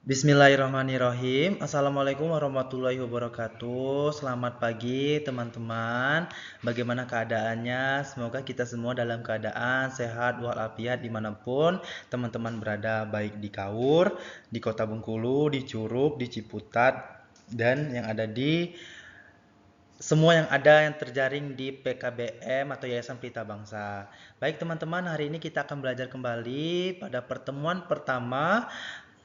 Bismillahirrahmanirrahim. Assalamualaikum warahmatullahi wabarakatuh. Selamat pagi teman-teman. Bagaimana keadaannya? Semoga kita semua dalam keadaan sehat walafiat dimanapun teman-teman berada, baik di Kaur, di Kota Bengkulu, di Curug, di Ciputat, dan yang ada di semua yang terjaring di PKBM atau Yayasan Pelita Bangsa. Baik teman-teman, hari ini kita akan belajar kembali pada pertemuan pertama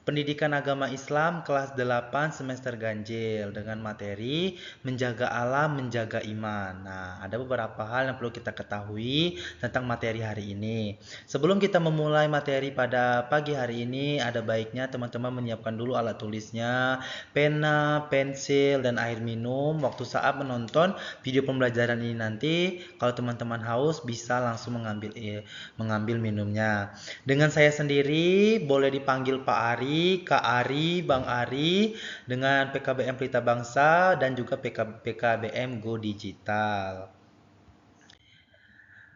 Pendidikan Agama Islam kelas 8 semester ganjil dengan materi menjaga alam, menjaga iman. Nah, ada beberapa hal yang perlu kita ketahui tentang materi hari ini. Sebelum kita memulai materi pada pagi hari ini, ada baiknya teman-teman menyiapkan dulu alat tulisnya, pena, pensil, dan air minum. Waktu saat menonton video pembelajaran ini nanti, kalau teman-teman haus bisa langsung mengambil minumnya. Dengan saya sendiri boleh dipanggil Pak Ari, Kak Ari, Bang Ari, dengan PKBM Pelita Bangsa dan juga PKBM Go Digital.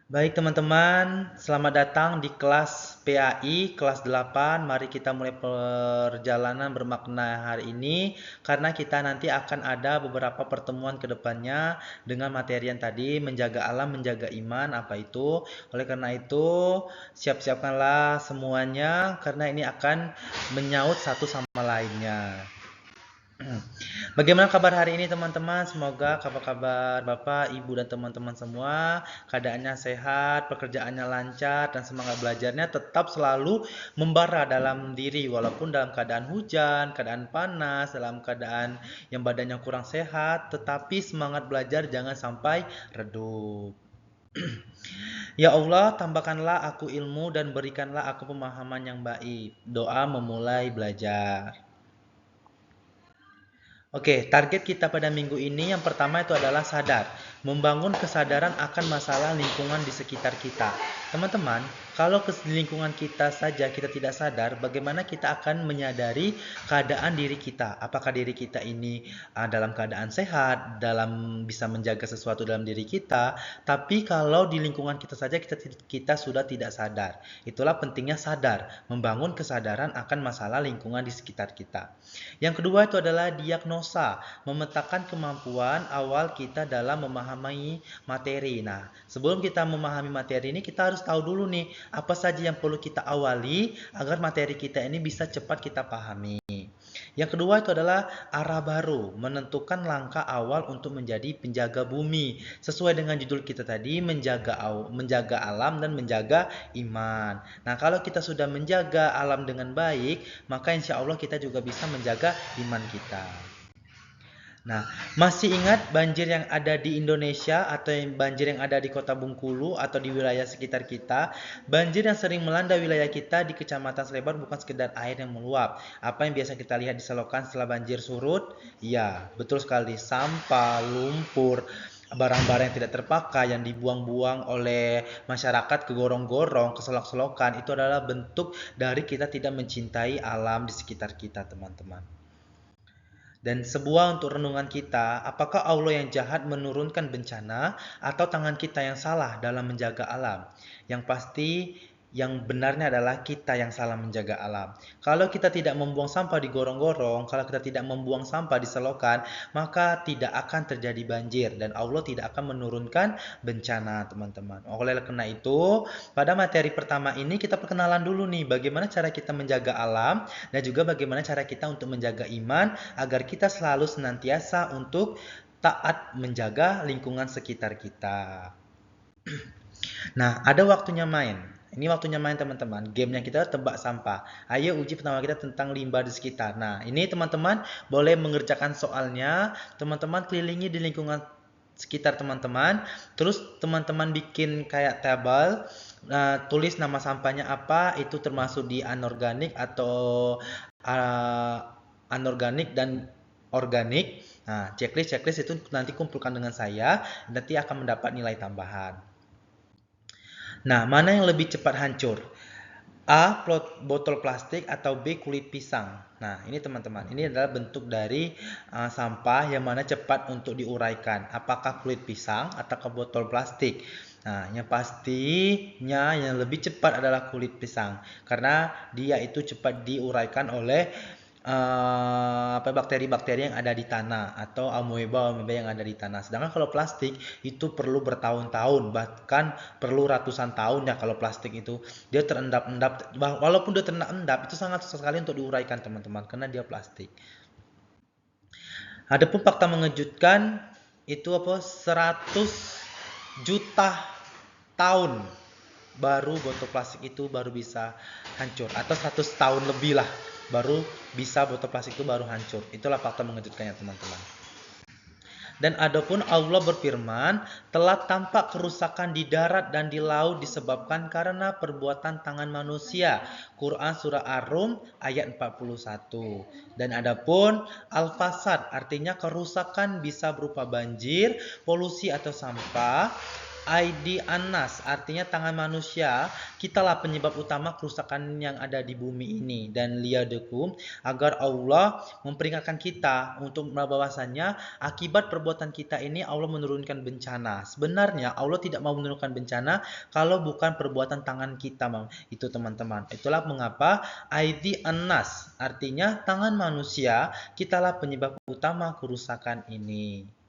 Baik teman-teman, selamat datang di kelas PAI kelas 8. Mari kita mulai perjalanan bermakna hari ini karena kita nanti akan ada beberapa pertemuan ke depannya dengan materi yang tadi menjaga alam, menjaga iman, apa itu. Oleh karena itu, siap-siapkanlah semuanya karena ini akan menyaut satu sama lainnya. Bagaimana kabar hari ini teman-teman? Semoga kabar-kabar Bapak, Ibu, dan teman-teman semua keadaannya sehat, pekerjaannya lancar, dan semangat belajarnya tetap selalu membara dalam diri walaupun dalam keadaan hujan, keadaan panas, dalam keadaan yang badannya kurang sehat, tetapi semangat belajar jangan sampai redup. Ya Allah, tambahkanlah aku ilmu dan berikanlah aku pemahaman yang baik. Doa memulai belajar. Oke, target kita pada minggu ini yang pertama itu adalah sadar. Membangun kesadaran akan masalah lingkungan di sekitar kita. Teman-teman, kalau ke lingkungan kita saja kita tidak sadar, bagaimana kita akan menyadari keadaan diri kita? Apakah diri kita ini dalam keadaan sehat, dalam bisa menjaga sesuatu dalam diri kita? Tapi kalau di lingkungan kita saja kita sudah tidak sadar. Itulah pentingnya sadar, membangun kesadaran akan masalah lingkungan di sekitar kita. Yang kedua itu adalah diagnosa, memetakan kemampuan awal kita dalam memahami materi. Nah, sebelum kita memahami materi ini, kita harus tahu dulu nih, apa saja yang perlu kita awali agar materi kita ini bisa cepat kita pahami. Yang kedua itu adalah arah baru, menentukan langkah awal untuk menjadi penjaga bumi. Sesuai dengan judul kita tadi, menjaga alam dan menjaga iman. Nah, kalau kita sudah menjaga alam dengan baik, maka insya Allah kita juga bisa menjaga iman kita. Nah, masih ingat banjir yang ada di Indonesia atau banjir yang ada di Kota Bengkulu atau di wilayah sekitar kita? Banjir yang sering melanda wilayah kita di Kecamatan Slebar bukan sekedar air yang meluap. Apa yang biasa kita lihat di selokan setelah banjir surut? Ya, betul sekali. Sampah, lumpur, barang-barang yang tidak terpakai yang dibuang-buang oleh masyarakat ke gorong-gorong, ke selok-selokan, itu adalah bentuk dari kita tidak mencintai alam di sekitar kita, teman-teman. Dan sebuah untuk renungan kita, apakah Allah yang jahat menurunkan bencana atau tangan kita yang salah dalam menjaga alam? Yang pasti yang benarnya adalah kita yang salah menjaga alam. Kalau kita tidak membuang sampah di gorong-gorong, kalau kita tidak membuang sampah di selokan, maka tidak akan terjadi banjir dan Allah tidak akan menurunkan bencana, teman-teman. Oleh karena itu, pada materi pertama ini kita perkenalan dulu nih bagaimana cara kita menjaga alam dan juga bagaimana cara kita untuk menjaga iman agar kita selalu senantiasa untuk taat menjaga lingkungan sekitar kita. Nah, ada waktunya main. Ini waktunya main teman-teman. Gamenya kita tebak sampah. Ayo uji pertama kita tentang limbah di sekitar. Nah, ini teman-teman boleh mengerjakan soalnya. Teman-teman kelilingi di lingkungan sekitar teman-teman. Terus teman-teman bikin kayak tabel. Tulis nama sampahnya apa. Itu termasuk di anorganik atau anorganik dan organik. Nah, checklist itu nanti kumpulkan dengan saya. Nanti akan mendapat nilai tambahan. Nah, mana yang lebih cepat hancur? A. Botol plastik atau B. Kulit pisang. Nah, ini teman-teman, ini adalah bentuk dari sampah yang mana cepat untuk diuraikan. Apakah kulit pisang atau botol plastik? Nah, yang pastinya yang lebih cepat adalah kulit pisang karena dia itu cepat diuraikan oleh bakteri-bakteri yang ada di tanah atau amoeba yang ada di tanah. Sedangkan kalau plastik itu perlu bertahun-tahun, bahkan perlu ratusan tahun ya kalau plastik itu. Dia terendap-endap, walaupun dia terendap-endap itu sangat susah sekali untuk diuraikan teman-teman karena dia plastik. Adapun fakta mengejutkan itu 100 juta tahun baru botol plastik itu baru bisa hancur, atau 100 tahun lebih lah baru bisa botol plastik itu baru hancur. Itulah fakta mengejutkannya teman-teman. Dan adapun Allah berfirman, telah tampak kerusakan di darat dan di laut disebabkan karena perbuatan tangan manusia. Quran surah Ar-Rum ayat 41. Dan adapun al-fasad artinya kerusakan bisa berupa banjir, polusi atau sampah. Aidi Anas artinya tangan manusia, kitalah penyebab utama kerusakan yang ada di bumi ini. Dan liyadekum, agar Allah memperingatkan kita untuk bahwasannya akibat perbuatan kita ini Allah menurunkan bencana. Sebenarnya Allah tidak mau menurunkan bencana kalau bukan perbuatan tangan kita, itu teman-teman. Itulah mengapa Aidi Anas artinya tangan manusia, kitalah penyebab utama kerusakan ini.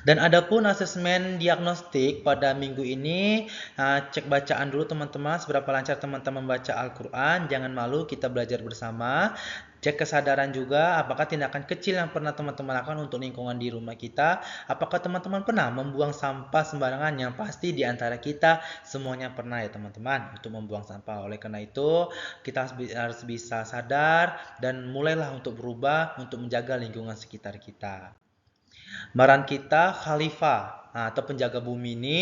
Dan adapun asesmen diagnostik pada minggu ini, cek bacaan dulu teman-teman, seberapa lancar teman-teman membaca Al-Quran. Jangan malu, kita belajar bersama. Cek kesadaran juga, apakah tindakan kecil yang pernah teman-teman lakukan untuk lingkungan di rumah kita. Apakah teman-teman pernah membuang sampah sembarangan? Yang pasti di antara kita semuanya pernah ya teman-teman untuk membuang sampah. Oleh karena itu, kita harus bisa sadar dan mulailah untuk berubah untuk menjaga lingkungan sekitar kita. Peran kita khalifah atau penjaga bumi ini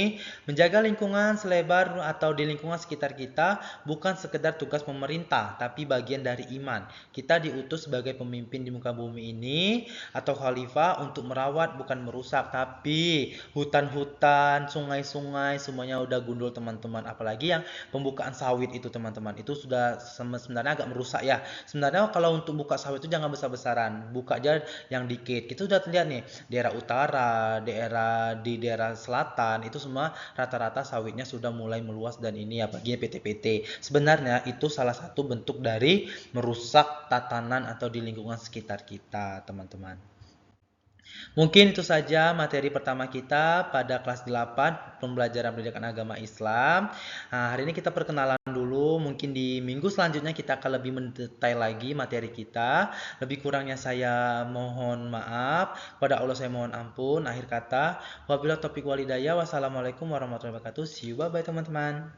menjaga lingkungan selebar atau di lingkungan sekitar kita bukan sekedar tugas pemerintah tapi bagian dari iman. Kita diutus sebagai pemimpin di muka bumi ini atau khalifah untuk merawat bukan merusak, tapi hutan-hutan, sungai-sungai semuanya udah gundul teman-teman, apalagi yang pembukaan sawit itu teman-teman. Itu sudah sebenarnya agak merusak ya. Sebenarnya kalau untuk buka sawit itu jangan besar-besaran, buka aja yang dikit. Kita sudah lihat nih, daerah utara, daerah selatan itu semua rata-rata sawitnya sudah mulai meluas, dan ini apalagi PT-PT. Sebenarnya itu salah satu bentuk dari merusak tatanan atau di lingkungan sekitar kita, teman-teman. Mungkin itu saja materi pertama kita pada kelas 8 pembelajaran pendidikan agama Islam. Hari ini kita perkenalan dulu, mungkin di minggu selanjutnya kita akan lebih mendetail lagi materi kita. Lebih kurangnya saya mohon maaf, kepada Allah saya mohon ampun. Akhir kata, wabillahi taufiq walhidayah. Wassalamualaikum warahmatullahi wabarakatuh. See you, bye bye teman-teman.